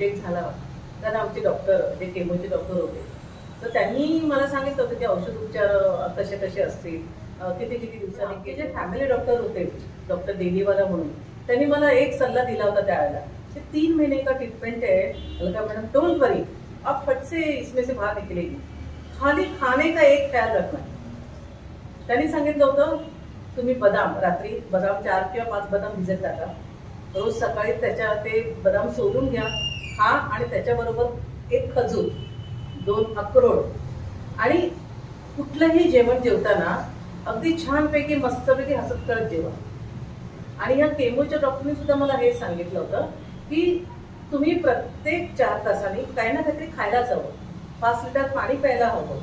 Detect झाला कारण आमचे डॉक्टर जे केमोचे डॉक्टर होते तर त्यांनी मला सांगितलं होतं की औषध उपचार कसे कसे असतील, किती किती दिवसांनी. की जे फॅमिली डॉक्टर होते डॉक्टर देनीवाला म्हणून, त्यांनी मला एक सल्ला दिला होता त्यावेळेला कि 3 महीने का ट्रीटमेंट है अलका मैडम, डोंट वरी, आप फट से इसमें से बाहर निकलेगी, खाली खाने का एक ख्याल रखना. त्यांनी सांगितलं होतं तुम्ही बदाम रात्री बदाम 4 किंवा 5 बदाम भिजत टाका, रोज सकाळी त्याच्या ते बदाम सोलून घ्या, खा आणि त्याच्याबरोबर एक खजूर, 2 अक्रोड आणि कुठलंही जेवण जेवताना अगदी छानपैकी मस्तपैकी हसत करत जेवा. आणि या केमोच्या डॉक्टरने सुद्धा मला हे सांगितलं होतं की तुम्ही प्रत्येक 4 तासांनी काही ना काहीतरी खायलाच हवं, 5 लिटर पाणी प्यायला हवं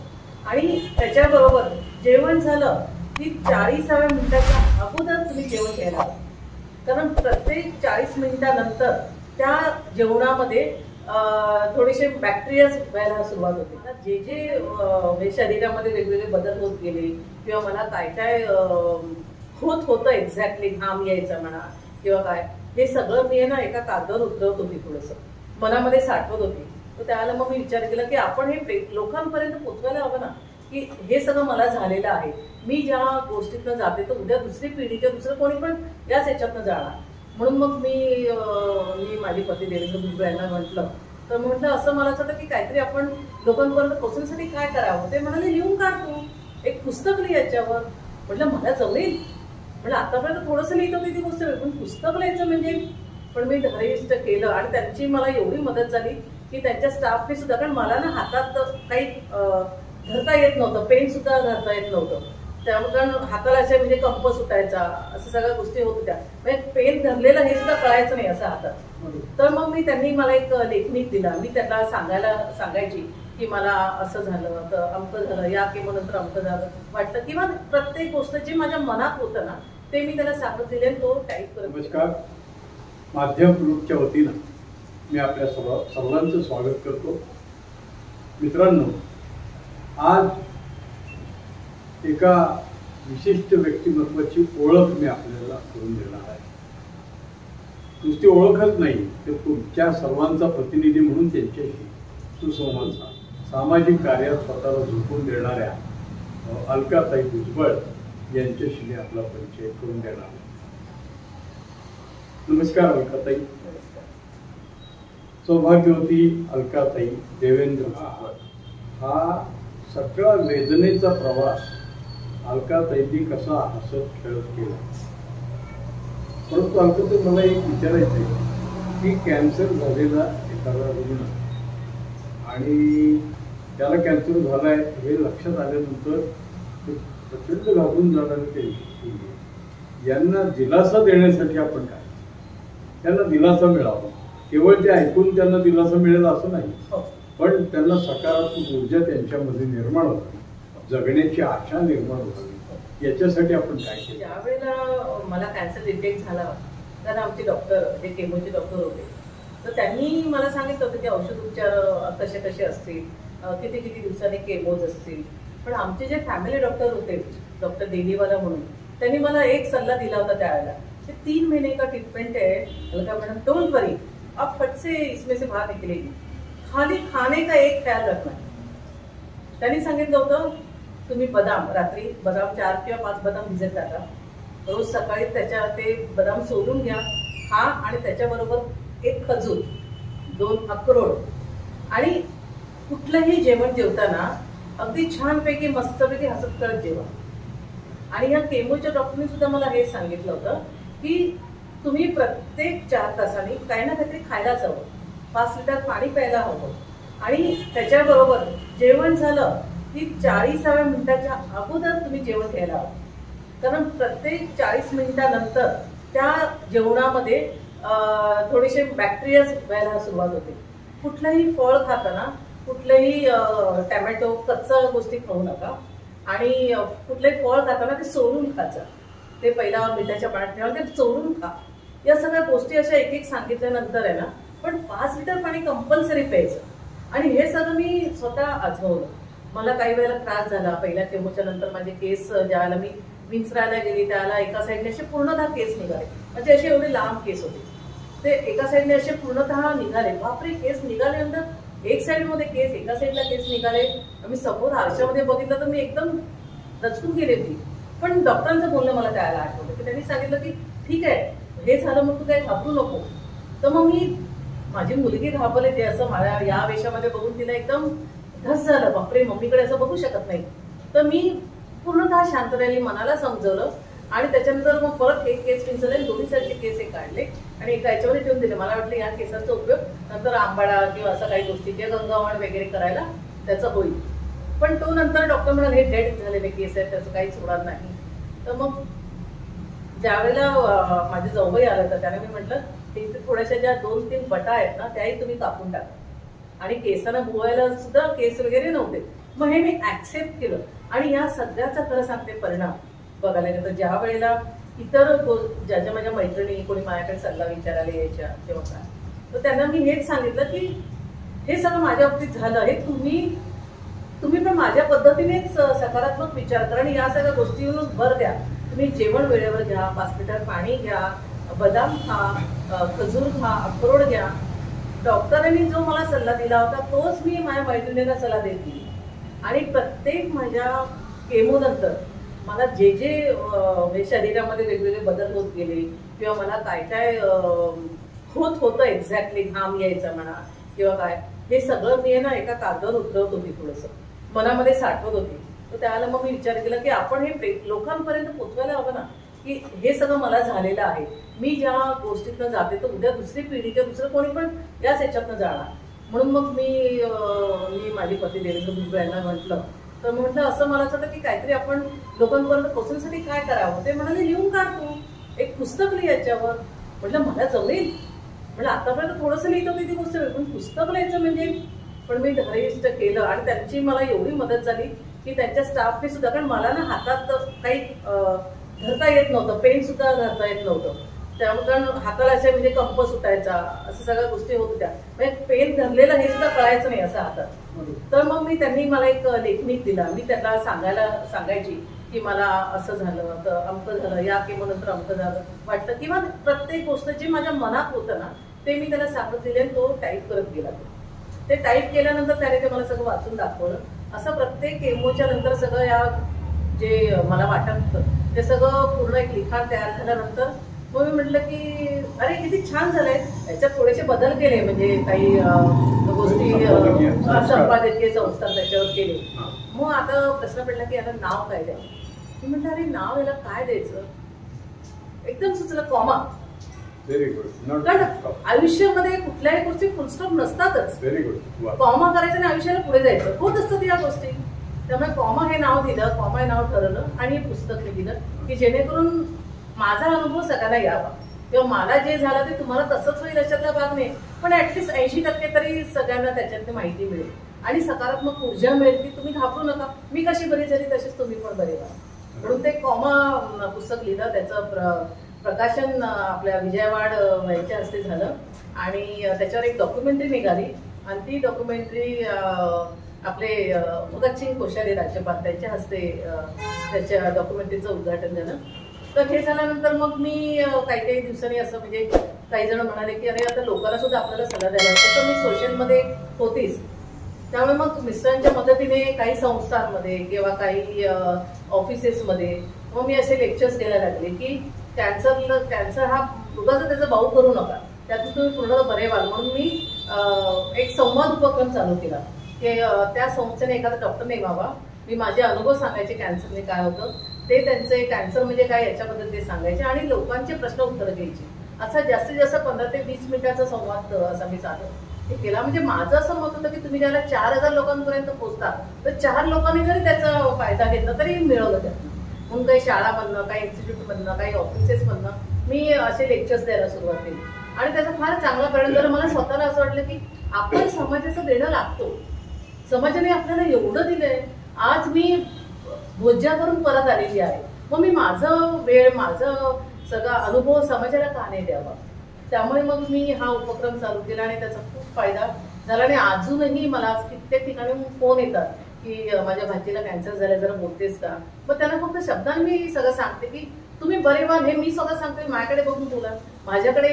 आणि त्याच्याबरोबर जेवण झालं की 40व्या मिनिटाच्या अगोदर तुम्ही जेवण घ्यायला हवं. कारण प्रत्येक 40 मिनिटानंतर त्या जेवणामध्ये थोडेसे बॅक्टेरियाज व्हायला सुरुवात होते. जे जे शरीरामध्ये वेगवेगळे बदल होत गेले किंवा मला काय काय होत होतं एक्झॅक्टली, घाम यायचा म्हणा किंवा काय, हे सगळं मी ना एका कागदावर उतरवत होती, थोडंसं मनामध्ये साठवत होती. तर त्यावेळेला मग मी विचार केला की आपण हे लोकांपर्यंत पोहोचवायला हवं ना की हे सगळं मला झालेलं आहे, मी ज्या गोष्टीतनं जाते तर उद्या दुसरी पिढी किंवा दुसरं कोणी पण याच ह्याच्यातनं जाणार. म्हणून मग मी माझी पती देवेंद्र भुजबळ यांना म्हटलं, तर म्हटलं असं मला वाटतं की काहीतरी आपण लोकांपर्यंत पोहोचण्यासाठी काय करावं. ते म्हणाले लिहून काढ तू, एक पुस्तक लिहि याच्यावर. म्हटलं मला जमेल, म्हटलं आतापर्यंत थोडंसं लिहित होती ती गोष्ट, पण पुस्तक लिहायचं म्हणजे. पण मी धैर्यस्थ केलं आणि त्यांची मला एवढी मदत झाली की त्यांच्या स्टाफने सुद्धा, कारण मला ना हातात काही धरता येत नव्हतं, पेन सुद्धा धरता येत नव्हतं, त्यामुळे कारण हाताला असे म्हणजे कंप सुटायचा, असं सगळ्या गोष्टी होत होत्या, म्हणजे पेन धरलेलं हे सुद्धा कळायचं नाही असं हातात. तर मग त्यांनी मला एक लेखनिक दिला, मी त्यांना सांगायची की मला असं झालं तर अमकं झालं, या केमोनंतर अमकं झालं वाटतं, किंवा प्रत्येक गोष्ट जे माझ्या मनात होतं ना ते मी त्याला सांगत दिले आणि तो टाईप करत. नमस्कार, माध्यम ग्रुपच्या वतीनं मी आपल्या सर्वांचं स्वागत करतो. मित्रांनो, आज एका विशिष्ट व्यक्तिमत्वाची ओळख मी आपल्याला करून देणार आहे. नुसती ओळखच नाही तर तुमच्या सर्वांचा प्रतिनिधी म्हणून त्यांच्याशी सुसंवाद सामाजिक कार्यात स्वतःला झोकून देणाऱ्या अलकाताई भुजबळ यांच्याशी मी आपला परिचय करून देणार आहे. नमस्कार अलकाताई. सौभाग्यवती अलकाताई देवेंद्र भुजबळ हा सगळा वेदनेचा प्रवास अलकाताईंनी कसा हसत खेळत केला. परंतु अलकाताई, मला एक विचारायचं आहे की कॅन्सर झालेला एखादा रुग्ण आणि त्याला कॅन्सर झालाय हे लक्षात आल्यानंतर प्रचंड घाबरून जाणारे ते यांना दिलासा देण्यासाठी आपण काय, त्यांना दिलासा मिळावा, केवळ ते ऐकून त्यांना दिलासा मिळेल असं नाही, पण त्यांना सकारात्मक ऊर्जा त्यांच्यामध्ये निर्माण व्हावी, जगण्याची आशा निर्माण व्हावी, याच्यासाठी आपण काय केलं. ज्यावेळेला मला कॅन्सर डिटेक्ट झाला कारण आमचे डॉक्टर जे केमोचे डॉक्टर होते तर त्यांनी मला सांगितलं होतं की औषध उपचार कसे कसे असतील, किती किती दिवसांनी केमोज असतील. पण आमचे जे फॅमिली डॉक्टर होते डॉक्टर देनीवाला म्हणून, त्यांनी मला एक सल्ला दिला होता त्यावेळेला कि 3 महीने का ट्रीटमेंट है अलका मैडम, डोंट वरी, आप फट से इसमें से बाहर निकलेगी, खाली खाने का एक ख्याल रखना. त्यांनी सांगितलं होतं तुम्ही बदाम रात्री बदाम 4 किंवा 5 बदाम भिजत टाका, रोज सकाळी त्याच्या ते बदाम सोलून घ्या, खा आणि त्याच्याबरोबर एक खजूर, 2 अक्रोड आणि कुठलंही जेवण जेवताना अगदी छानपैकी मस्तपैकी हसत करत जेवा. आणि या केमोच्या डॉक्टरने सुद्धा मला हे सांगितलं होतं की तुम्ही प्रत्येक 4 तासांनी काही ना काहीतरी खायलाच हवं, 5 लिटर पाणी प्यायला हवं आणि त्याच्याबरोबर जेवण झालं की 40व्या मिनिटाच्या अगोदर तुम्ही जेवण घ्यायला हवं. कारण प्रत्येक 40 मिनिटानंतर त्या जेवणामध्ये थोडेसे बॅक्टेरियाज व्हायला सुरुवात होते. कुठलंही फळ खाताना कुठलंही टॅमॅटो कच्चा गोष्टी खाऊ नका आणि कुठलंही फळ खाताना ते सोलून खायचं, ते पहिला मिठाच्या पाण्यात ठेवा, ते चोरून खा. या सगळ्या गोष्टी अशा एक एक सांगितल्यानंतर आहे ना, पण 5 लिटर पाणी कंपल्सरी प्यायचं. आणि हे सगळं मी स्वतः आजमावलं. मला काही वेळेला त्रास झाला पहिल्या केमोच्या नंतर, माझे केस ज्यावेळेला मी विंचरायला गेली त्याला एका साईडने असे पूर्णतः केस निघाले, म्हणजे असे एवढे लांब केस होते. ते एका साईडने असे पूर्णतः निघाले. बापरे, केस निघाले नंतर एक साईडमध्ये केस, एका साईडला केस निघाले. आम्ही समोर आरशामध्ये बघितलं तर मी एकदम दचकून गेले होती. पण डॉक्टरांचं बोलणं मला त्याला आठवलं की त्यांनी सांगितलं की ठीक आहे, हे झालं मग तू काही घाबरू नको. तर मग मी, माझी मुलगी घाबरले ते असं मला या वेशामध्ये बघून तिला एकदम धस झालं. बापरे, मम्मीकडे असं बघू शकत नाही. तर मी पूर्णतः शांत राहिली, मनाला समजवलं आणि त्याच्यानंतर मग परत एक केस पिंचले, दोन्ही साईडचे केस एक काढले आणि एका याच्यामध्ये ठेवून दिले. मला वाटलं या केसांचा उपयोग नंतर आंबाडा किंवा असं काही गोष्टी किंवा गंगावण वगैरे करायला त्याचा होईल. पण तो नंतर डॉक्टर म्हणाले हे डेड झालेले केस आहेत, त्याचं काहीच होणार नाही. तर मग ज्यावेळेला माझे जाऊबाई आलं तर त्याने मी म्हटलं तिथे थोड्याशा ज्या 2-3 बटा आहेत ना त्याही तुम्ही कापून टाका आणि केसांना भुवायला सुद्धा केस वगैरे नव्हते. मग हे मी ऍक्सेप्ट केलं आणि या सगळ्याचा खरं सांगते परिणाम बघायला गेलं तर ज्या वेळेला इतर ज्याच्या माझ्या मैत्रिणी कोणी माझ्याकडे सल्ला विचारायला यायच्या तेव्हा काय, तर त्यांना मी हेच सांगितलं की हे सगळं माझ्या बाबतीत झालं, हे तुम्ही पण माझ्या पद्धतीनेच सकारात्मक विचार करा आणि या सगळ्या गोष्टीवरून भर द्या. तुम्ही जेवण वेळेवर घ्या, 5 लिटर पाणी घ्या, बदाम खा, खजूर खा, अक्रोड घ्या. डॉक्टरांनी जो मला सल्ला दिला होता तोच मी माझ्या मैत्रिणींना सल्ला देते आणि प्रत्येक माझ्या केमोनंतर मला जे जे शरीरामध्ये वेगवेगळे बदल होत गेले किंवा मला काय काय होत होतं एक्झॅक्टली, घाम यायचा म्हणा किंवा काय, हे सगळं मी ना एका कागदावर उतरवत होती, थोडंसं मनामध्ये साठवत होती. तर त्यावेळेला मग मी विचार केला की आपण हे लोकांपर्यंत पोहोचवायला हवं ना की हे सगळं मला झालेलं आहे. मी ज्या गोष्टीतनं जाते तर उद्या दुसरी पिढी किंवा दुसरं कोणी पण याच ह्याच्यातनं जाणार. म्हणून मग मी माझे पती देवेंद्र भुजबळ यांना म्हटलं, तर म्हटलं असं मला असं की काहीतरी आपण लोकांपर्यंत पोहोचण्यासाठी काय करावं. ते म्हणाले लिहून काढतो, एक पुस्तक लिह याच्यावर. म्हटलं मला जमेल, म्हणजे आतापर्यंत थोडंसं लिहित होती ती गोष्ट, पण पुस्तक लिहायचं म्हणजे. पण मी धैर्यस्थ केलं आणि त्यांची मला एवढी मदत झाली की त्यांच्या स्टाफने सुद्धा, कारण मला ना हातात काही धरता येत नव्हतं, पेन सुद्धा धरता येत नव्हतं. त्यामुळे कारण हाताला असे म्हणजे कंप सुटायचा, असं सगळ्या गोष्टी होत होत्या. म्हणजे पेन धरलेलं हे सुद्धा कळायचं नाही असं हातात. तर मग त्यांनी मला एक लेखनिक दिला. मी त्यांना सांगायची की मला असं झालं, तर अमकं झालं, या केमोनंतर अमकं झालं वाटतं, किंवा प्रत्येक गोष्ट जे माझ्या मनात होतं ना ते मी त्याला सांगत दिले आणि तो टाईप करत गेला. ते टाईप केल्यानंतर त्याने ते मला सगळं वाचून दाखवलं. असं प्रत्येक केमोच्या नंतर सगळं या जे मला वाटत होतं ते सगळं पूर्ण एक लिखाण तयार झाल्यानंतर मग मी म्हटलं की अरे किती छान झालंय, याच्यात थोडेसे बदल केले, म्हणजे काही गोष्टी संपादकीय संस्था त्याच्यावर केले. मग आता प्रश्न पडला की याला नाव काय द्यावं. मी म्हटलं अरे नाव याला काय द्यायचं, एकदम सुचलं कॉमा. Very good. कारण आयुष्यामध्ये कुठल्याही गोष्टी फुलस्टॉप नसतातच, व्हेरी गुड. कॉमा करायचं आणि आयुष्याला पुढे जायचं होत असतं या गोष्टी. त्यामुळे कॉमा हे नाव दिलं, कॉमा हे नाव ठरवलं आणि हे पुस्तक लिहिलं की जेणेकरून माझा अनुभव सगळ्यांना यावा किंवा मला जे झालं ते तुम्हाला तसंच होईल अशातला भाग नाही, पण ऍटलीस्ट 80% तरी सगळ्यांना त्याच्यातली माहिती मिळेल आणि सकारात्मक ऊर्जा मिळेल की तुम्ही घाबरू नका, मी कशी बरी झाली तशीच तुम्ही पण बरे व्हा. म्हणून ते कॉमा पुस्तक लिहिलं. त्याचं प्रकाशन आपल्या विजयवाड यांच्या हस्ते झालं आणि त्याच्यावर एक डॉक्युमेंटरी निघाली आणि ती डॉक्युमेंटरी आपले भगतसिंग कोश्यारी राज्यपाल त्यांच्या हस्ते त्याच्या डॉक्युमेंटरीचं उद्घाटन झालं. तर हे झाल्यानंतर मग मी काही काही दिवसांनी असं म्हणजे काही जण म्हणाले की अरे आता लोकांना सुद्धा आपल्याला सल्ला द्यायला, तसं मी सोशलमध्ये होतीच. त्यामुळे मग मिस्टरांच्या मदतीने काही संस्थांमध्ये किंवा काही ऑफिसेसमध्ये मग मी असे लेक्चर्स द्यायला लागले की कॅन्सर हा उगाच त्याचा भाऊ करू नका, त्यातून तुम्ही पूर्ण बरे व्हाल. म्हणून मी एक संवाद उपक्रम चालू केला की त्या संस्थेने एखादा डॉक्टर नेमावा, मी माझे अनुभव सांगायचे कॅन्सरने काय होतं ते, त्यांचे कॅन्सर म्हणजे काय याच्याबद्दल ते सांगायचे आणि लोकांचे प्रश्न उत्तर द्यायचे. असा जास्तीत जास्त 15 ते 20 मिनिटाचा संवाद असा मी हे केला. म्हणजे माझं असं मत होतं की तुम्ही ज्याला 4000 लोकांपर्यंत पोहोचता तर 4 लोकांनी जरी त्याचा फायदा घेतला तरी मिळवलं त्यातून. म्हणून काही शाळामधनं, काही इन्स्टिट्यूटमधनं, काही ऑफिसेसमधनं मी असे लेक्चर्स द्यायला सुरुवात केली आणि त्याचा फार चांगला परिणाम झाला. मला स्वतःला असं वाटलं की आपण समाजाचं देणं लागतो, समाजाने आपल्याला एवढं दिलंय, आज मी बोजा करून परत आलेली आहे, मग मी माझं वेळ, माझं सगळा अनुभव समाजाला का नाही द्यावा. त्यामुळे मग मी हा उपक्रम चालू केला आणि त्याचा खूप फायदा झाला आणि अजूनही मला कित्येक ठिकाणी फोन येतात की माझ्या भाचीला कॅन्सर झाला, जरा बोलतेस का. मग त्यांना फक्त शब्दांनी मी सगळं सांगते की तुम्ही बरे व्हाल हे मी स्वतः सांगते. माझ्याकडे बघून बोला, माझ्याकडे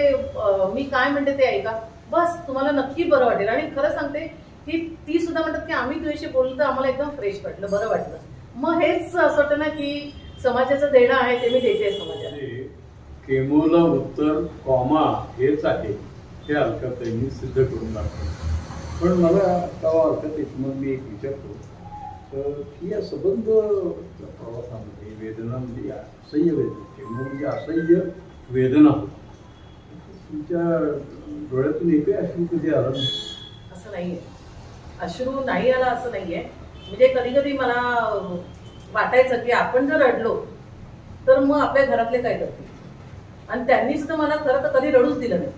मी काय म्हणते ते ऐका, बस तुम्हाला नक्की बरं वाटेल. आणि खरं सांगते की ती सुद्धा म्हणतात की आम्ही तुझ्याशी बोललो तर आम्हाला एकदम फ्रेश वाटलं, बरं वाटलं. मग हेच असं वाटतं ना की समाजाचं देणं आहे ते मी देते समाजाला. केमोला उत्तर कॉमा हेच आहे हे अलकाताईंनी सिद्ध करून दाखवलं. पण मला तेव्हा अलकाताईंना मी एक विचारतो की या संबंध प्रवासामध्ये वेदना म्हणजे असह्य वेदना, केमो म्हणजे असह्य वेदना होती. तुमच्या डोळ्यातून एकही अश्रू कधी आला नाही? असं नाहीये, अश्रू नाही आला असं नाहीये. म्हणजे कधी कधी मला वाटायचं की आपण जर रडलो तर मग आपल्या घरातले काय करतील. आणि त्यांनी सुद्धा मला खरं तर कधी रडूच दिलं नाही.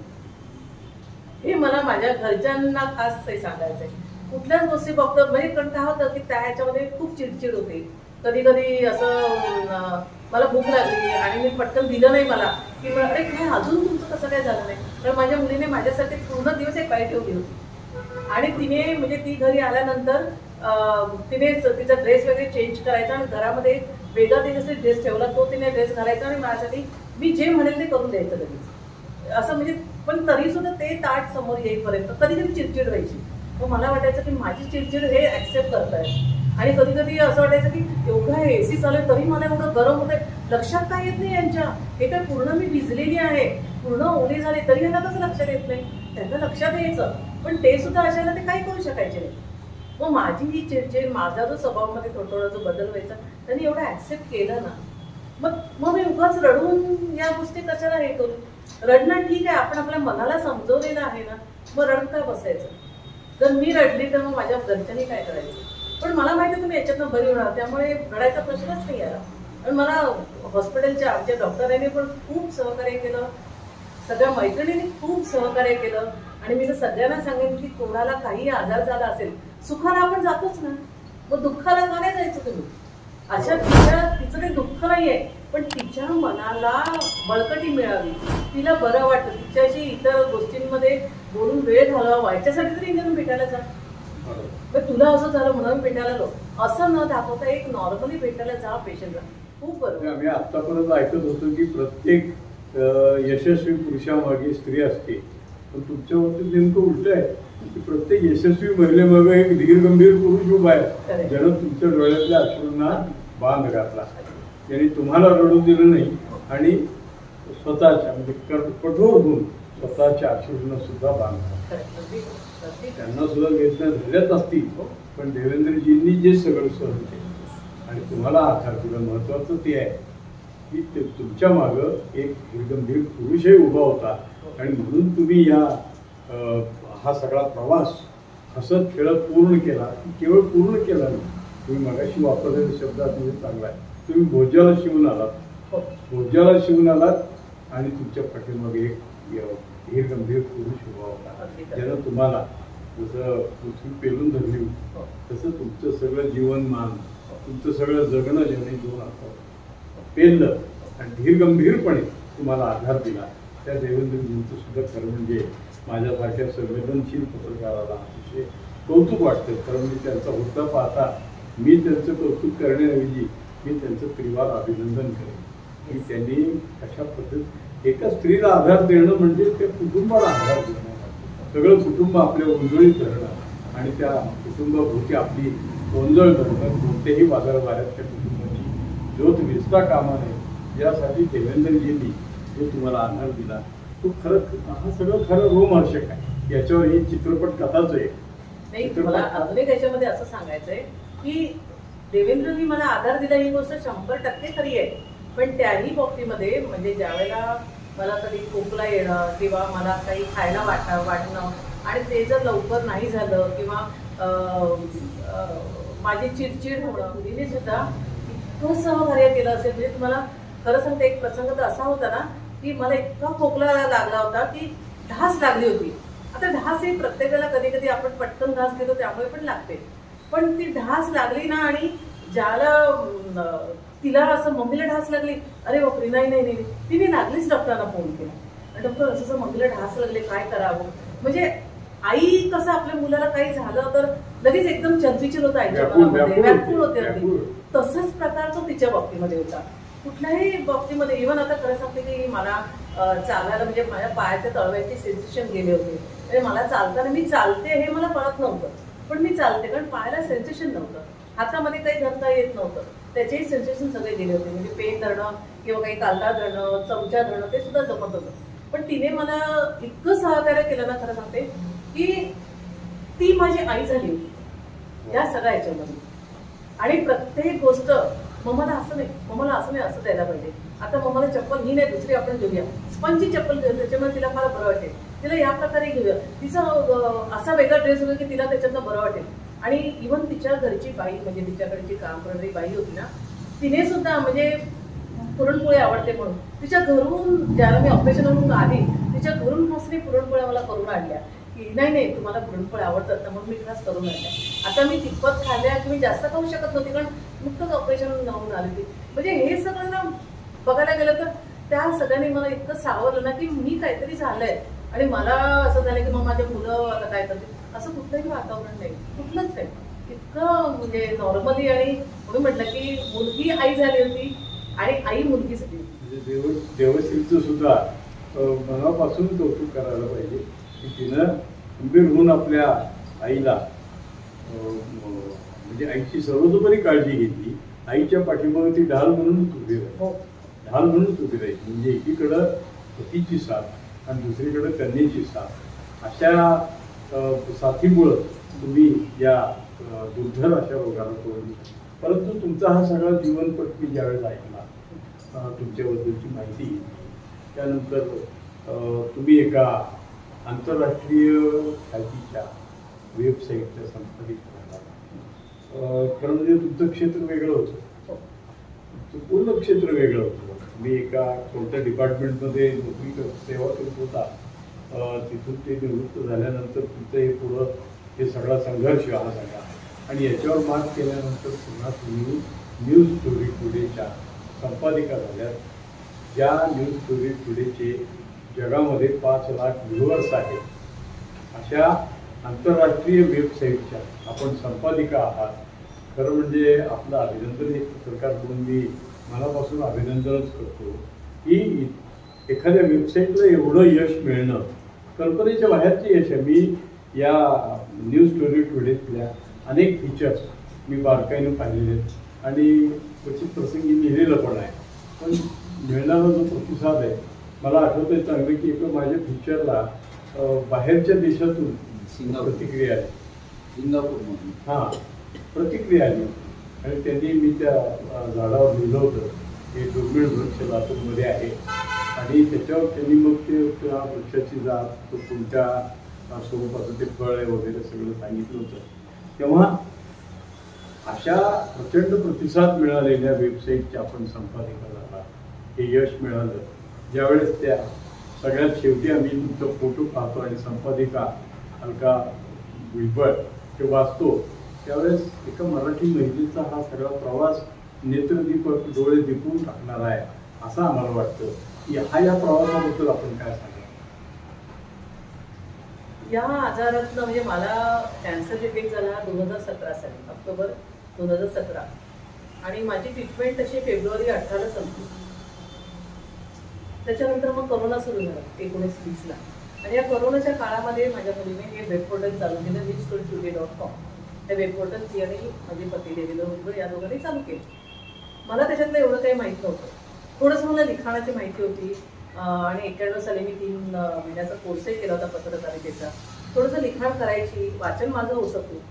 हे मला माझ्या घरच्यांना खास ते सांगायचंय. कुठल्याच गोष्टी बघतात म्हणजे कारण काय होतं की त्या ह्याच्यामध्ये खूप चिडचिड होते. कधी कधी असं मला भूक लागली आणि मी पटकन दिलं नाही मला की अरे काय अजून तुमचं कसं काय झालं नाही. कारण माझ्या मुलीने माझ्यासाठी पूर्ण दिवस एक पाय ठेवली होती. आणि तिने म्हणजे ती घरी आल्यानंतर तिने तिचा ड्रेस वगैरे चेंज करायचा आणि घरामध्ये वेगळा तिने ड्रेस ठेवला, तो तिने ड्रेस घालायचा आणि माझ्यासाठी मी जे म्हणेल ते करून द्यायचं लगेच. असं म्हणजे पण तरी सुद्धा ते ताट समोर येईपर्यंत कधी कधी चिडचिड व्हायची. मग मला वाटायचं की माझी चिडचिड हे ऍक्सेप्ट करतायत. आणि कधी कधी असं वाटायचं की एवढा एसी चालू आहे तरी मला एवढं गरम होतंय, लक्षात काय येत नाही यांच्या. हे काय पूर्ण मी भिजलेली आहे, पूर्ण ओली झाली तरी यांना कसं लक्षात येत नाही. त्यांना लक्षात यायचं पण ते सुद्धा अशाला ते काही करू शकायचे नाही. मग माझी ही चिडचिड, माझा जो स्वभावामध्ये थोडा जो बदल व्हायचा त्यांनी एवढं ऍक्सेप्ट केलं ना. मग मी उगाच रडून या गोष्टी कशाला हे करू. रडणं ठीक आहे, आपण आपल्या मनाला समजवलेलं आहे ना, मग रडत काय बसायचं. जर मी रडली तर मग माझ्या घरच्यांनी काय करायचं. पण मला माहिती तुम्ही याच्यातनं बरी होणार, त्यामुळे रडायचा प्रश्नच नाही आला. आणि मला हॉस्पिटलच्या आमच्या डॉक्टरांनी पण खूप सहकार्य केलं, सगळ्या मैत्रिणींनी खूप सहकार्य केलं. आणि मी तर सगळ्यांना सांगेन की कोणाला काही आजार झाला असेल, सुखाला आपण जातोच ना, मग दुःखाला का नाही जायचं तुम्ही. अशा तिचं काही दुःख नाहीये पण तिच्या मनाला बळकटी मिळावी, तिला बरं वाटतं, तिच्याशी इतर गोष्टींमध्ये बोलून वेळ घालवावा याच्यासाठी तरी इंडियन भेटायला जा. मग तुला असं झालं म्हणून भेटायला लो असं न दाखवता एक नॉर्मली भेटायला जा पेशंटला. खूप बरोबर. आम्ही आतापर्यंत ऐकत होतो की प्रत्येक यशस्वी पुरुषामागे स्त्री असते, पण तुमच्या बाबतीत नेमकं उलट आहे की प्रत्येक यशस्वी महिलेमागे एक धीरगंभीर पुरुष उभा आहे ज्यानं तुमच्या डोळ्यातल्या अश्रूंना बांध घातला, त्यांनी तुम्हाला रडू दिलं नाही आणि स्वतःच्या म्हणजे कठोर होऊन स्वतःच्या अश्रूंना सुद्धा बांध घातला. त्यांना सुद्धा वेदना झाल्याच असतील, पण देवेंद्रजींनी जे सगळं सहन केलं आणि तुम्हाला आधार दिला. महत्वाचं ते आहे की तुमच्या मागं एक गंभीर पुरुषही उभा होता आणि म्हणून तुम्ही हा सगळा प्रवास हसत खेळत पूर्ण केला. केवळ पूर्ण केला नाही, तुम्ही मगाशी वापरलेल्या शब्दात म्हणजे चांगला आहे, तुम्ही भोज्याला शिवून आलात, भोज्याला शिवून आलात आणि तुमच्या पाठीमागे एक गंभीर पुरुष उभा होता ज्यानं तुम्हाला जसं पृथ्वी पेलून धरली तसं तुमचं सगळं जीवनमान, तुमचं सगळं जगणं ज्याने दोन हातात पेललं आणि धीरगंभीरपणे तुम्हाला आधार दिला. त्या देवेंद्रजींचं सुद्धा खरं म्हणजे माझ्यासारख्या संवेदनशील पत्रकाराला अतिशय कौतुक वाटतं. कारण मी त्यांचा होता पाहता मी त्यांचं कौतुक करण्याऐवजी मी त्यांचं त्रिवार अभिनंदन करेन की त्यांनी अशा पद्धत एका स्त्रीला आधार देणं म्हणजे त्या कुटुंबाला आधार देणं, सगळं कुटुंब आपल्या ओंजळीत धरणं आणि त्या कुटुंबाभोवती आपली गोंधळ धरणं, कोणत्याही वादळवाऱ्यात त्या कुटुंबाची ज्योत विजता कामा नये यासाठी देवेंद्रजींनी जो तुम्हाला आधार दिला तो खरं हा सगळं खरं रोमहर्षक आहे. याच्यावर ही चित्रपट कथाच आहे. नाही, मला अजूनही त्याच्यामध्ये असं सांगायचंय की देवेंद्रजी मला आधार दिला ही गोष्ट 100% खरी आहे. पण त्याही बाबतीमध्ये म्हणजे ज्यावेळेला मला कधी खोकला येणं किंवा मला काही खायला वाटणं आणि ते जर लवकर नाही झालं किंवा माझी चिडचिड होणं, मुलीने सुद्धा इतकं सहकार्य केलं असेल. म्हणजे तुम्हाला खरं सांगते एक प्रसंग तर असा होता ना की मला इतका खोकला लागला होता की ढास लागली होती. आता ढास ही प्रत्येकाला कधी कधी आपण पटकन ढास घेतो त्यामुळे पण लागते. पण ती ढास लागली ना आणि ज्याला तिला असं मम्मीला ढास लागली, अरे बापरे नाही नाही नाही, तिने लागलीच डॉक्टरांना फोन केला. डॉक्टर असं मम्मीला ढास लागले काय करावं. म्हणजे आई कसं आपल्या मुलाला काही झालं तर लगेच एकदम चंचीचिर होतं आईच्या मनामध्ये, व्याकुळ होते. तसंच प्रकारचं तिच्या बाबतीमध्ये होता कुठल्याही बाबतीमध्ये इव्हन आता खरं सांगते की मला चालायला म्हणजे माझ्या पायाच्या तळव्याची सेन्सेशन गेले होते. म्हणजे मला चालताना मी चालते हे मला कळत नव्हतं, पण मी चालते कारण पायाला सेन्सेशन नव्हतं, हातामध्ये काही धरता येत नव्हतं, त्याचेही सेन्सेशन सगळे गेले होते. म्हणजे पेन धरणं किंवा काही कालदा धरणं, चमचा धरणं ते सुद्धा जमत होतं. पण तिने मला इतकं सहकार्य केलं ना, खरं सांगते की ती माझी आई झाली होती या सगळ्या याच्यामध्ये. आणि प्रत्येक गोष्ट मम्माला असं नाही, मम्माला असं नाही, असं द्यायला पाहिजे. आता मम्माला चप्पल ही नाही दुसरी आपण घेऊया, स्पंजची चप्पल घेऊया, त्याच्यामुळे तिला फार बरं वाटेल, तिला या प्रकारे घेऊया, तिचा असा वेगळा ड्रेस होईल की तिला त्याच्यातनं बरं वाटेल. आणि इव्हन तिच्या घरची बाई म्हणजे तिच्याकडची काम करणारी बाई होती ना, तिने सुद्धा म्हणजे पुरणपोळी आवडते म्हणून तिच्या घरून ज्याला मी ऑपरेशनवरून आली तिच्या घरून खासरी पुरणपोळ्या मला करून आणल्या की नाही नाही तुम्हाला पुरणपोळ्या आवडतात ना म्हणून मी खास करून आणल्या. आता मी तिप्पत खाल्ल्या की मी जास्त खाऊ शकत नव्हती कारण नुकतंच ऑपरेशन होऊन आली ती. म्हणजे हे सगळं ना बघायला गेलं तर त्या सगळ्यांनी मला इतकं सावरलं ना की मी काहीतरी झालंय आणि मला असं झालं की मग माझे मुलं आता काय करतील, असं कुठलंही वातावरण नाही, कुठलंच नाही. इतकं म्हणजे नॉर्मली. आणि म्हणून म्हटलं की मुलगी आई झाली होती आणि आई मुलगी झाली. म्हणजे देवश्रीचं सुद्धा मनापासून कौतुक करायला पाहिजे की तिनं गंभीर होऊन आपल्या आईला म्हणजे आईची सर्वतोपरी काळजी घेतली. आईच्या पाठीमागे ती ढाल म्हणूनच उभी राहिली, ढाल म्हणूनच उभी राहिली. म्हणजे एकीकडं पतीची साथ आणि दुसरीकडं कन्येची साथ, अशा साथीमुळं तुम्ही या दुर्धर अशा रोगाला तोडली. परंतु तुमचा हा सगळा जीवनपट मी ज्यावेळेस ऐकला, तुमच्याबद्दलची माहिती, त्यानंतर तुम्ही एका आंतरराष्ट्रीय ख्यातीच्या वेबसाईटच्या संपादित झाला. खरं म्हणजे तुमचं क्षेत्र वेगळं होतं, तुमचं पूर्ण क्षेत्र वेगळं होतं. तुम्ही एका कोणत्या डिपार्टमेंटमध्ये नोकरी सेवा करत होता, तिथून ते निवृत्त झाल्यानंतर तुमचं हे पुढं हे सगळा संघर्ष हा सगळा, आणि याच्यावर मात केल्यानंतर पुन्हा तुम्ही न्यूज स्टोरी टुडेच्या संपादिका झाल्यात. ज्या न्यूज स्टोरी टुडेचे जगामध्ये 5 लाख व्ह्युअर्स आहेत, अशा आंतरराष्ट्रीय वेबसाईटच्या आपण संपादिका आहात. खरं म्हणजे आपलं अभिनंदन, एक पत्रकार म्हणून मी मनापासून अभिनंदनच करतो की एखाद्या वेबसाईटला एवढं यश मिळणं कल्पनेच्या बाहेरचे यश आहे. मी या न्यूज स्टोरी टुडेतल्या अनेक फीचर्स मी बारकाईनं पाहिलेले आहेत आणि क्वचित प्रसंगी लिहिलेलं पण आहे. पण मिळणारा जो प्रतिसाद आहे, मला आठवतं आहे चांगलं की एक माझ्या फीचरला बाहेरच्या देशातून प्रतिक्रिया आली, सिंगापूरमधून हां प्रतिक्रिया आली. आणि त्यांनी मी त्या झाडावर लिहिलं होतं हे दुर्मिळ वृक्ष लातूरमध्ये आहे, आणि त्याच्यावर त्यांनी मग ते त्या वृक्षाची जात, तो कोणत्या स्वरूपाचं ते फळ आहे वगैरे सगळं सांगितलं होतं. तेव्हा अशा प्रचंड प्रतिसाद मिळालेल्या वेबसाईटच्या आपण संपादिका झाला, हे यश मिळालं. ज्यावेळेस त्या सगळ्यात शेवटी आम्ही तुमचा फोटो पाहतो आणि संपादिका अलका भुजबळ ते वाचतो, त्यावेळेस एका मराठी महिलेचा हा सगळा प्रवास नेत्रदीपक, डोळे दिपवून टाकणारा आहे असं आम्हाला वाटतं. या प्रवासाबद्दल आपण काय सांगा? या आजारातनं म्हणजे मला कॅन्सर डिटेक्ट झाला 2017 साली, ऑक्टोबर 2017, आणि माझी ट्रीटमेंट तशी फेब्रुवारी 18 संपली. त्याच्यानंतर मग कोरोना सुरू झाला 19-20ला. आणि या कोरोनाच्या काळामध्ये माझ्या मुलीने हे वेब पोर्टल चालू केलं, newstorytoday.com. हे वेब पोर्टल ती आणि माझे पती देवेंद्र भुजबळ या दोघांनी चालू केलं. मला त्याच्यातलं एवढं काही माहीत नव्हतं. थोडंसं मला लिखाणाची माहिती होती आणि 91 साली मी 3 महिन्याचा कोर्सही केला होता पत्रकारितेचा. थोडंसं लिखाण करायची, वाचन माझं होतं खूप.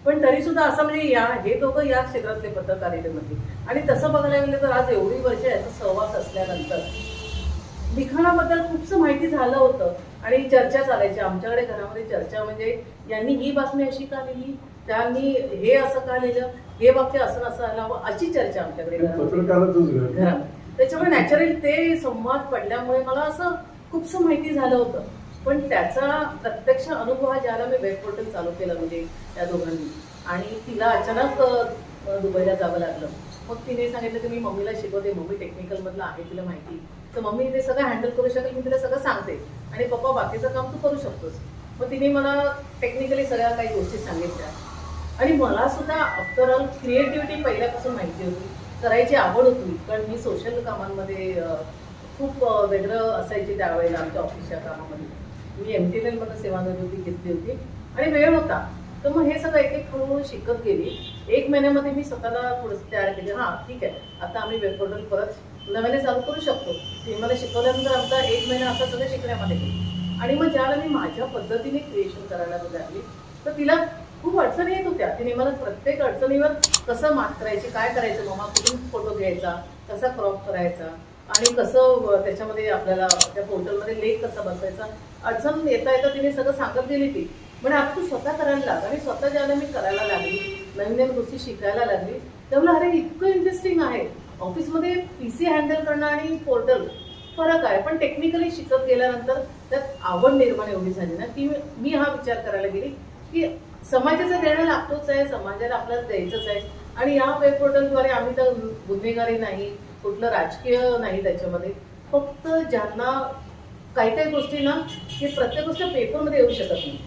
पण तरीसुद्धा असं म्हणजे हे दोघं या क्षेत्रातले पत्रकारितेमध्ये, आणि तसं बघायला गेलं तर आज एवढी वर्ष याचा सहवास असल्यानंतर लिखाणाबद्दल खूपसं माहिती झालं होतं आणि चर्चा चालायची आमच्याकडे घरामध्ये. चर्चा म्हणजे यांनी ही बातमी अशी का लिहिली, त्यांनी हे असं का लिहिलं, हे वाक्य असं असं आलं, अशी चर्चा आमच्याकडे घरात. त्याच्यामुळे नॅचरली ते संवाद पडल्यामुळे मला असं खूपसं माहिती झालं होतं. पण त्याचा प्रत्यक्ष अनुभव हा ज्याला मी वेब पोर्टल चालू केलं म्हणजे त्या दोघांनी, आणि तिला अचानक दुबईला जावं लागलं. मग तिने सांगितलं की मी मम्मीला शिकवते, मम्मी टेक्निकलमधलं आहे तिला माहिती, तर मम्मी ते सगळं हँडल करू शकेल, मी तिला सगळं सांगते, आणि पप्पा बाकीचं काम तू करू शकतोस. मग तिने मला टेक्निकली सगळ्या काही गोष्टी सांगितल्या. आणि मला सुद्धा आफ्टर ऑल क्रिएटिव्हिटी पहिल्यापासून माहिती होती करायची आवड होती, कारण मी सोशल कामांमध्ये खूप वेगळं असायची त्यावेळेला आमच्या ऑफिसच्या कामामध्ये. मी MTNL मध्ये सेवानिवृत्ती घेतली होती आणि वेळ होता, तर मग हे सगळं एक एक हळूहळू शिकत गेली. 1 महिन्यामध्ये मी स्वतःला थोडंसं तयार केले. हां ठीक आहे, आता आम्ही वेब पोर्टल परत नव्याने चालू करू शकतो. ते मला शिकवल्यानंतर आमचा 1 महिना असं सगळं शिकण्यामध्ये गेला. आणि मग ज्याला मी माझ्या पद्धतीने क्रिएशन करायला लागली, तर तिला खूप अडचणी येत होत्या. तिने मला प्रत्येक अडचणीवर कसं मात करायची, काय करायचं, मग कुठून फोटो घ्यायचा, कसा क्रॉप करायचा आणि कसं त्याच्यामध्ये आपल्याला त्या पोर्टलमध्ये लेख कसा बसवायचा, अडचण येता येता तिने सगळं सांगत गेली. ती म्हणजे आता तू स्वतः करायला लाग. आणि स्वतः ज्याला मी करायला लागली, नवीन नवीन गोष्टी शिकायला लागली, त्यामुळे अरे इतकं इंटरेस्टिंग आहे. ऑफिसमध्ये PC हँडल करणं आणि पोर्टल फरक आहे, पण टेक्निकली शिकत गेल्यानंतर त्यात आवड निर्माण एवढी झाली ना की मी हा विचार करायला गेली की समाजाचं देणं लागतोच आहे, समाजाला आपल्याला द्यायचंच आहे. आणि या वेब पोर्टलद्वारे आम्ही तर गुन्हेगारी नाही, कुठलं राजकीय नाही त्याच्यामध्ये. फक्त ज्यांना काही काही गोष्टी ना की प्रत्येक गोष्ट पेपरमध्ये येऊ शकत नाही,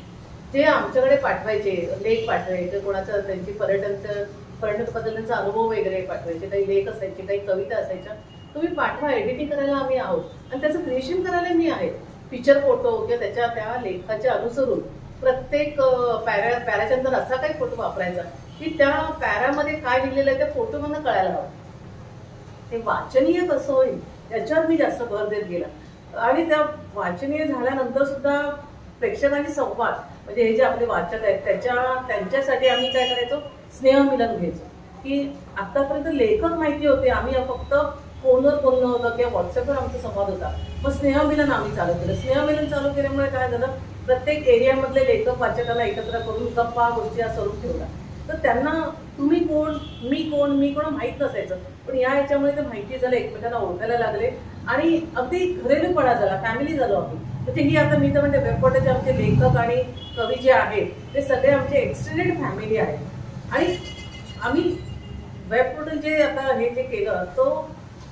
जे आमच्याकडे पाठवायचे, लेख पाठवायचे, कोणाचं त्यांची पर्यटनबद्दलचा अनुभव वगैरे पाठवायचे, काही लेख असायचे, काही कविता असायच्या, तुम्ही पाठवा, एडिटिंग करायला आम्ही आहोत आणि त्याचं क्रिएशन करायला मी आहे. फीचर फोटो किंवा त्या लेखाच्या अनुसरून प्रत्येक पॅराच्या नंतर असा काही फोटो वापरायचा की त्या पॅरामध्ये काय लिहिलेलं आहे त्या फोटोमधून कळायला हवं. ते वाचनीय कसं होईल त्याच्यावर मी जास्त भर देत गेला. आणि त्या वाचनीय झाल्यानंतर सुद्धा प्रेक्षकांची संवाद, म्हणजे हे जे आपले वाचक आहेत त्यांच्यासाठी आम्ही काय करायचो, स्नेहमिलन घ्यायचो. की आतापर्यंत लेखक माहिती होते, आम्ही फक्त फोनवर बोलणं होतं किंवा व्हॉट्सअपवर आमचा संवाद होता. मग स्नेहमिलन आम्ही चालू केलं. स्नेहमिलन चालू केल्यामुळे काय झालं, प्रत्येक एरियामधले लेखक वाचकांना एकत्र करून गप्पा गोष्टी हा स्वरूप ठेवला. तर त्यांना तुम्ही कोण, मी कोण माहीत नसायचं, पण या ह्याच्यामुळे ते माहिती झालं, एकमेकांना ओळखायला लागले आणि अगदी घरेलूपणा झाला, फॅमिली झालो आम्ही. म्हणजे ही आता मी तर म्हणते वेब पोर्टलचे आमचे लेखक आणि कवी जे आहेत ते सगळे आमचे एक्सटेंडेड फॅमिली आहेत. आणि आम्ही वेब पोर्टल जे आता हे जे केलं तो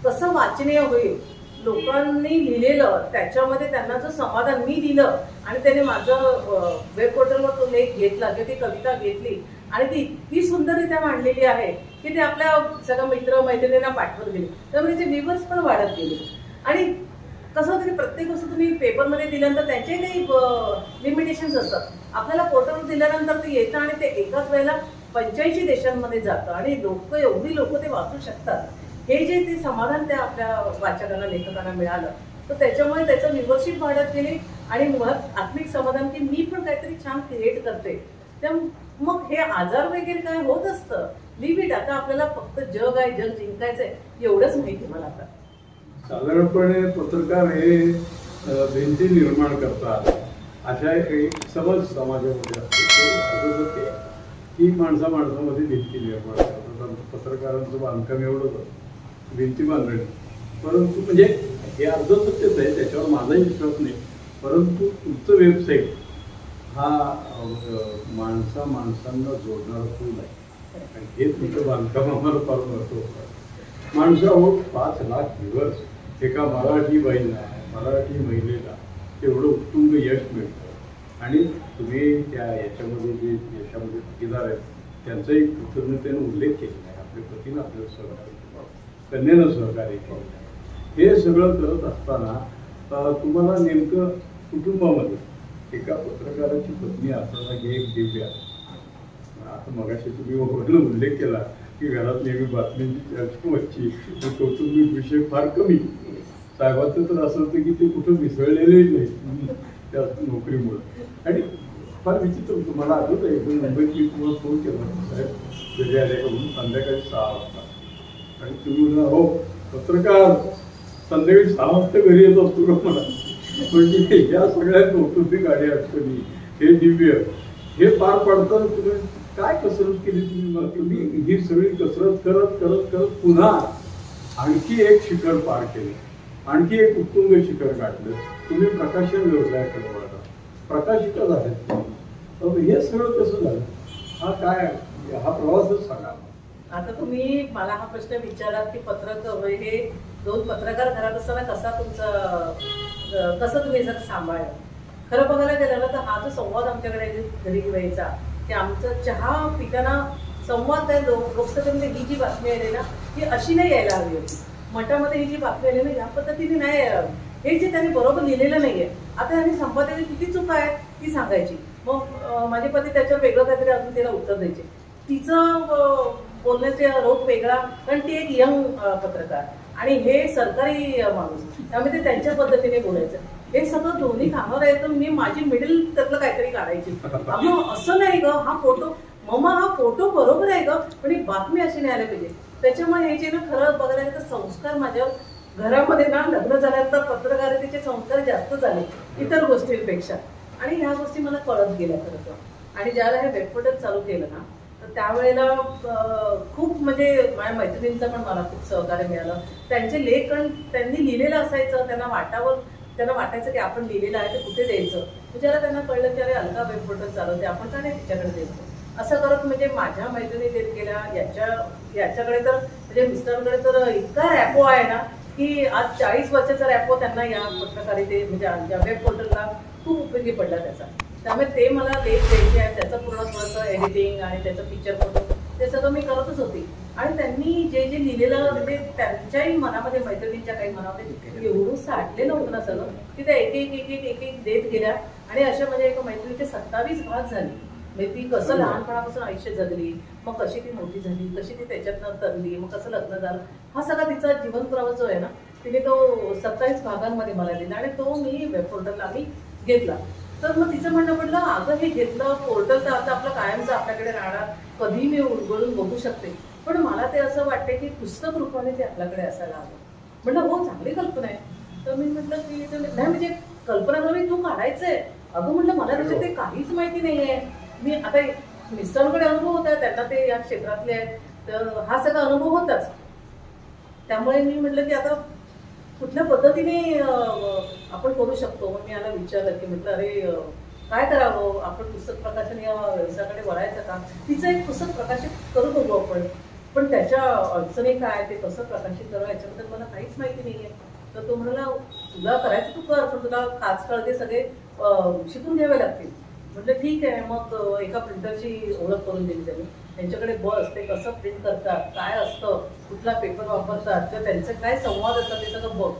कसं वाचनीय होईल, लोकांनी लिहिलेलं त्याच्यामध्ये त्यांना जो समाधान मी दिलं आणि त्याने माझं वेब पोर्टलवर तो लेख घेतला किंवा ती कविता घेतली आणि ती इतकी सुंदररित्या मांडलेली आहे की ते आपल्या सगळ्या मित्र मैत्रिणींना पाठवत गेले, त्यामुळे ते व्ह्यूवर्स पण वाढत गेले. आणि कसं होतं की प्रत्येक गोष्ट तुम्ही पेपरमध्ये दिल्यानंतर त्याचे काही लिमिटेशन्स असतात. आपल्याला पोर्टलवर दिल्यानंतर ते येतं आणि ते एकाच वेळेला 85 देशांमध्ये जातं आणि एवढी लोक ते वाचू शकतात. हे जे ते समाधान त्या आपल्या वाचकांना, लेखकांना मिळालं, तर त्याच्यामुळे त्याचं व्ह्यूवरशिप वाढत गेली आणि मुळात आत्मिक समाधान की मी पण काहीतरी छान क्रिएट करते. त्या मग हे आजार वगैरे काय होत असतं, लिव्ह इट. आता आपल्याला फक्त जग आहे, जग जिंकायचंय एवढंच माहिती मला. आता साधारणपणे पत्रकार हे भिंती निर्माण करतात अशा एक समज समाजामध्ये असते की माणसामध्ये भिंती निर्माण करतात. पत्रकारांचं बांधकाम एवढंच भिंती बांधणी, परंतु म्हणजे हे अर्ध सत्यच आहे, त्याच्यावर माझाही विश्वास नाही. परंतु तुमचं वेबसाईट हा माणसांना जोडणारा पूल आहे आणि हे तुमचं बांधकाम आम्हाला फार महत्त्वाचं आहे. माणसावर 5 लाख व्ह्यूअर्स, एका मराठी बाईला, मराठी महिलेला तेवढं उत्तुंग यश मिळतं आणि तुम्ही त्या याच्यामध्ये जे यशामध्ये भागीदार आहेत त्यांचाही कृतज्ञतेने उल्लेख केलेला आहे. आपल्या पतीनं आपल्याला सहकार्य केलं, कन्येनं सहकार्य केलं. हे सगळं करत असताना तुम्हाला नेमकं कुटुंबामध्ये एका पत्रकाराची पत्नी असताना की एक दिव्या, आता मगाशी तुम्ही उल्लेख केला की घरात नेहमी बातम्यांची चर्चा व्हायची, कौटुंबिक विषय फार कमी. साहेबांचं तर असं होतं की ते कुठं मिसळलेलेही नाही त्या नोकरीमुळे. आणि फार विचित्र होतं. मला आठवत आहे एकदम मुंबईत मी तुम्हाला फोन केला, साहेब घरी आले का म्हणून, संध्याकाळी 6 वाजता. आणि तुम्ही म्हणा हो पत्रकार संध्याकाळी 6 वाजता घरी येत असतो का मला. म्हणजे या सगळ्या कौटुंबिक गाडी अडचणी, हे दिव्य, हे पार पडताना तुम्ही काय कसरत केली तुम्ही ही सगळी कसरत करत करत करत पुन्हा आणखी एक शिखर पार केलं, आणखी एक उत्तुंग शिखर गाठलं. तुम्ही प्रकाशन व्यवसायाकडे वळला, प्रकाशिका आहेत. हे सगळं कसं झालं, हा काय हा प्रवासच सांगा. आता तुम्ही मला हा प्रश्न विचारात की पत्रकार हे 2 पत्रकार घरात असताना कसं तुम्ही जर सांभाळलं. खरं बघायला गेलं ना तर हा जो संवाद आमच्याकडे घरी व्हायचा की आमचं चहा पिताना संवाद त्या लोकसभेमध्ये ही जी बातमी आली ना ही अशी नाही यायला हवी होती. मठामध्ये ही जी बातमी आली ना या पद्धतीने नाही यायला हवी. हे जे त्यांनी बरोबर लिहिलेलं नाहीये. आता त्यांनी संपादकाची किती चूक आहे ती सांगायची. मग माझे पती त्याच्यावर वेगळं काहीतरी अजून तिला उत्तर द्यायचे. तिचं बोलण्याचे रोग वेगळा, कारण ती एक यंग पत्रकार आणि हे सरकारी माणूस, त्यामुळे ते त्यांच्या पद्धतीने बोलायचं. हे सगळं दोन्ही कामावर आहे. तर मी माझी मिडल त्यातलं काहीतरी काढायची. अगं असं नाही ग, हा फोटो मम्मा हा फोटो बरोबर आहे ग, पण ही बातमी अशी नाही आली पाहिजे. त्याच्यामुळे हे जे ना खरं बघायला गेलं तर संस्कार माझ्यावर घरामध्ये ना लग्न झाल्यानंतर पत्रकारितेचे संस्कार जास्त झाले इतर गोष्टींपेक्षा. आणि ह्या गोष्टी मला कळत गेल्या खरं तर. आणि ज्याला हे वेबपोर्टल चालू केलं ना तर त्यावेळेला खूप म्हणजे माझ्या मैत्रिणींचं पण मला खूप सहकार्य मिळालं. त्यांचे लेख त्यांनी लिहिलेलं असायचं, त्यांना वाटायचं की आपण लिहिलेलं आहे ते कुठे द्यायचं. ज्याला त्यांना कळलं की अरे अलका वेबपोर्टल चालवते, आपण का नाही तिच्याकडे द्यायचं. असं करत म्हणजे माझ्या मैत्रिणी देत गेल्या. याच्याकडे तर म्हणजे मिस्टरांकडे तर इतका रॅपो आहे ना की आज 40 वर्षाचा रॅपो त्यांना या पत्रकारिते म्हणजे वेब पोर्टलला खूप उपयोगी पडला त्याचा. त्यामुळे ते मला लेख द्यायचे आहे, त्याचं पूर्ण थोडंसं एडिटिंग आणि त्याचं पिक्चर फोटो ते सगळं मी करतच होती. आणि त्यांनी जे जे लिहिलेलं म्हणजे त्यांच्याही मनामध्ये मैत्रिणींच्या काही मनामध्ये एवढं साठलेलं होतं ना सगळं की त्या एक देत गेल्या. आणि अशा म्हणजे एका मैत्रिणीचे 27 भाग झाले. म्हणजे ती कसं लहानपणापासून आयुष्य जगली, मग कशी ती मोठी झाली, कशी ती त्याच्यातनं तरली, मग कसं लग्न झालं, हा सगळा तिचा जीवन प्रवास जो आहे ना तिने तो 27 भागांमध्ये मला दिला. आणि तो मी वेब पोर्टलला आम्ही घेतला. तर मग तिचं म्हणणं पडलं अगं हे घेतलं पोर्टल तर आता आपलं कायमचं आपल्याकडे राहणार, कधी मी उलगडून बघू शकते. पण मला ते असं वाटते की पुस्तक रूपाने ते आपल्याकडे असायला हवं. म्हटलं हो चांगली कल्पना आहे. तर मी म्हटलं की नाही म्हणजे कल्पना जरी तू काढायचंय. अगं म्हटलं मला त्याच्यात ते काहीच माहिती नाहीये. मी आता मिस्टरांकडे अनुभव होता, त्यांना ते या क्षेत्रातले आहेत, तर हा सगळा अनुभव होताच. त्यामुळे मी म्हटलं की आता कुठल्या पद्धतीने आपण करू शकतो. मग मी याला विचारलं की म्हटलं अरे काय करावं, आपण पुस्तक प्रकाशन या व्यवसायाकडे वळायचं का. तिचं एक पुस्तक प्रकाशित करू बघू आपण, पण त्याच्या अडचणी काय, ते कसं प्रकाशित करावं याच्याबद्दल मला काहीच माहिती नाहीये. तर तो म्हणाला तुला करायचं तू कर, पण तुला खास कळते सगळे शिकून घ्यावे लागतील. म्हटलं ठीक आहे. मग एका प्रिंटरची ओळख करून दिली त्यांनी. त्यांच्याकडे बस ते कसं प्रिंट करतात, काय असतं, कुठला पेपर वापरतात, किंवा त्यांचे काय संवाद असतात ते सगळं बघ.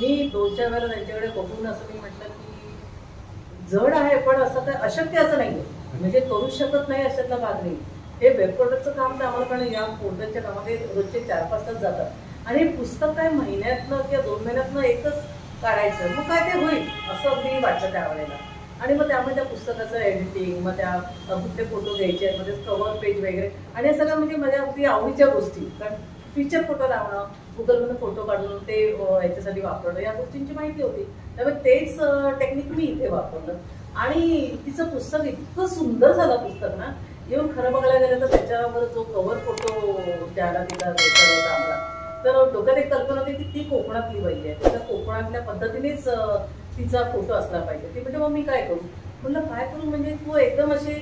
मी 2-4 वेळा त्यांच्याकडे बघून असं मी म्हटलं की जड आहे पण असं काय अशक्य असं नाहीये, म्हणजे करू शकत नाही अशातला भाग नाही. हे वेब पोर्टलचं काम तर आम्हाला पण या पोर्टलच्या कामामध्ये रोजचे 4-5 तास जातात. आणि हे पुस्तक काय महिन्यातनं किंवा 2 महिन्यातनं एकच काढायचं, मग काय ते होईल असं अगदी वाटतं त्यावेळेला. आणि मग त्यामुळे त्या पुस्तकाचं एडिटिंग, मग त्या कुठले फोटो घ्यायचे, मध्ये कव्हर पेज वगैरे, आणि हे सगळं म्हणजे माझ्या अगदी आवडीच्या गोष्टी. कारण फीचर फोटो लावणं, गुगलमधून फोटो काढून ते याच्यासाठी वापरणं, या गोष्टींची माहिती होती. त्यामुळे तेच टेक्निक मी इथे वापरलं. आणि तिचं पुस्तक इतकं सुंदर झालं पुस्तक ना, येऊन खरं बघायला गेलं तर त्याच्यावर जो कव्हर फोटो ज्याला तिला द्यायचा होता आम्हाला, तर डोक्यात एक कल्पना होती की ती कोकणातली बाई आहे, तिला कोकणातल्या पद्धतीनेच तिचा फोटो असला पाहिजे. ती म्हणजे मग मी काय करू, म्हटलं काय करू म्हणजे तू एकदम अशी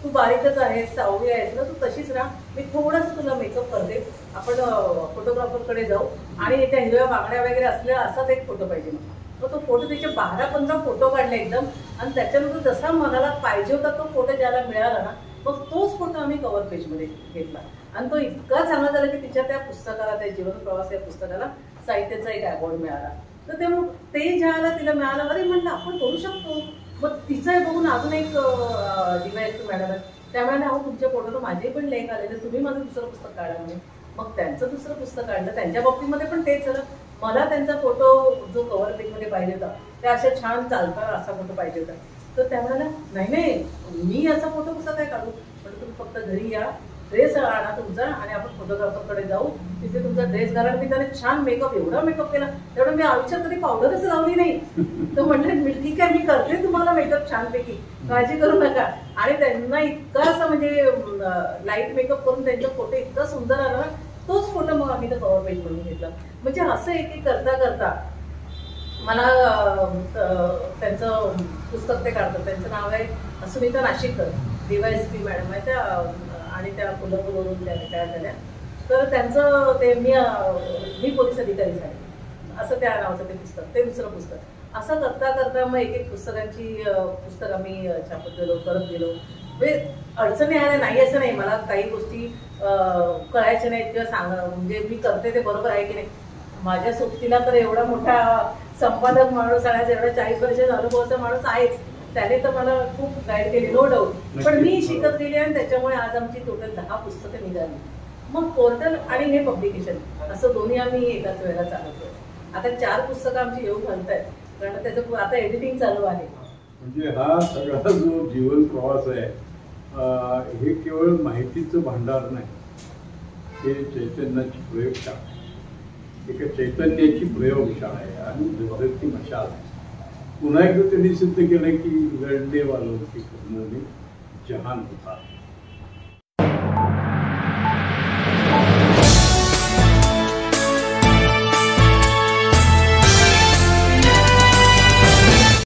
तू बारीकच आहेस, सावळी आहेस ना, तू तशीच राहा, मी थोडंसं तुला मेकअप करते, आपण फोटोग्राफरकडे जाऊ आणि त्या हिरव्या बांगड्या वगैरे असल्या असाच एक फोटो पाहिजे. मग तो फोटो त्याचे 12-15 फोटो काढले एकदम. आणि त्याच्यानंतर जसा मनाला पाहिजे होता तो फोटो ज्याला मिळाला ना, मग तोच फोटो आम्ही कव्हर पेजमध्ये घेतला. आणि तो इतका चांगला झाला की तिच्या त्या पुस्तकाला, त्या जीवन प्रवास या पुस्तकाला साहित्याचा एक अवॉर्ड मिळाला. तर ते ज्याला तिला मिळालं, अरे म्हटलं आपण करू शकतो. मग तिचं बघून अजून एक डिवाइस मॅडम आहे, त्यामुळे अहो तुमच्या फोटोला माझे पण लेख आलेले, तुम्ही माझं दुसरं पुस्तक काढा म्हणे. मग त्यांचं दुसरं पुस्तक काढलं. त्यांच्या बाबतीमध्ये पण तेच झालं. मला त्यांचा फोटो जो कव्हर पेजमध्ये पाहिजे होता, त्या अशा छान चालताना असा फोटो पाहिजे होता. तर त्या म्हणाला नाही मी असा फोटो कसा काय काढू. म्हणजे तुम्ही फक्त घरी या, ड्रेस आणा तुमचा आणि आपण फोटोग्राफरकडे जाऊ, तिथे तुमचा ड्रेस घाला. मी त्याने छान मेकअप, एवढा मेकअप केला तेवढं मी आयुष्यात कधी पावडरच लावली नाही. तर म्हटलं ठीक आहे मी करते तुम्हाला मेकअप छानपैकी, काळजी करू नका. आणि त्यांना इतका असं म्हणजे लाईट मेकअप करून त्यांचा फोटो इतका सुंदर आला ना, तोच फोटो मग आम्ही तर कव्हर पेज म्हणून घेतला. म्हणजे असं एक करता करता मला त्यांचं पुस्तक ते काढतात. त्यांचं नाव आहे सुनीता नाशिककर, DYSP मॅडम आहे त्या, आणि त्या कोल्हापूरवरून त्या रिटायर झाल्या. तर त्यांचं ते मी पोलीस अधिकारी झाले असं त्या नावाचं ते पुस्तक, ते दुसरं पुस्तक. असं करता करता मग एक पुस्तक आम्ही छापत गेलो, करत गेलो. म्हणजे अडचणी आल्या नाही असं नाही, मला काही गोष्टी कळायच्या नाहीत किंवा म्हणजे मी करते ते बरोबर आहे की नाही. माझ्या सोबतीला तर एवढा मोठा संपादक माणूस आणि एवढा 40 वर्षाचा अनुभवाचा माणूस आहेच, त्याने तर मला खूप गाईड केली, नो डाऊट. पण मी शिकत गेली आणि त्याच्यामुळे आज आमची टोटल 10 पुस्तकं निघाली. मग पोर्टल आणि हे पब्लिकेशन असं दोन्ही आम्ही एकाच वेळेला चालवतोय. आता 4 पुस्तकं आमची येऊ घालतायत, कारण त्याचं आता एडिटिंग चालू आहे. म्हणजे हा सगळा जो जीवन प्रवास आहे हे केवळ माहितीचं भांडार नाही, हे चैतन्याची प्रयोगशाळा आहे, एका चैतन्याची प्रयोगशाळा आहे आणि जगती मशाल आहे. पुन्हा एकदा त्यांनी सिद्ध केलं की लढणे वालों की करने में जहान होता.